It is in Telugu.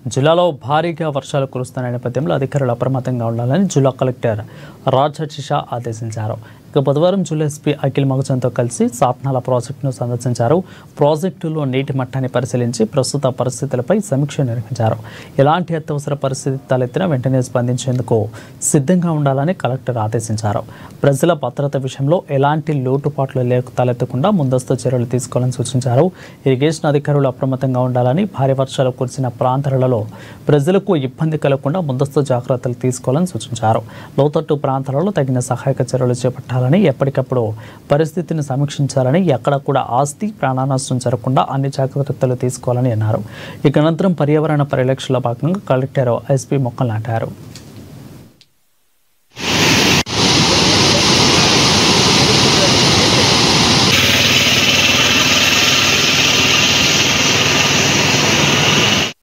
జిల్లాలో భారీగా వర్షాలు కురుస్తున్న నేపథ్యంలో అధికారులు అప్రమత్తంగా ఉండాలని జిల్లా కలెక్టర్ రాజశేష ఆదేశించారు. ఇక బుధవారం జిల్లా ఎస్పీ అఖిల్ మగజంతో కలిసి సాత్నాల ప్రాజెక్టును సందర్శించారు. ప్రాజెక్టులో నీటి మట్టాన్ని పరిశీలించి ప్రస్తుత పరిస్థితులపై సమీక్ష నిర్వహించారు. ఎలాంటి అత్యవసర పరిస్థితి తలెత్తినా వెంటనే స్పందించేందుకు సిద్ధంగా ఉండాలని కలెక్టర్ ఆదేశించారు. ప్రజల భద్రత విషయంలో ఎలాంటి లోటుపాట్లు తలెత్తకుండా ముందస్తు చర్యలు తీసుకోవాలని సూచించారు. ఇరిగేషన్ అధికారులు అప్రమత్తంగా ఉండాలని, భారీ వర్షాలు కురిసిన ప్రాంతాలలో ప్రజలకు ఇబ్బంది కలగకుండా ముందస్తు జాగ్రత్తలు తీసుకోవాలని సూచించారు. లోతట్టు ప్రాంతాలలో తగిన సహాయక చర్యలు చేపట్టాలని, ఎప్పటికప్పుడు పరిస్థితిని సమీక్షించాలని, ఎక్కడ కూడా ఆస్తి ప్రాణ నష్టం జరగకుండా అన్ని జాగ్రత్తలు తీసుకోవాలని అన్నారు. ఇక అనంతరం పర్యావరణ పరిరక్షణలో భాగంగా కలెక్టర్ ఎస్పీ మొక్కలు నాటారు.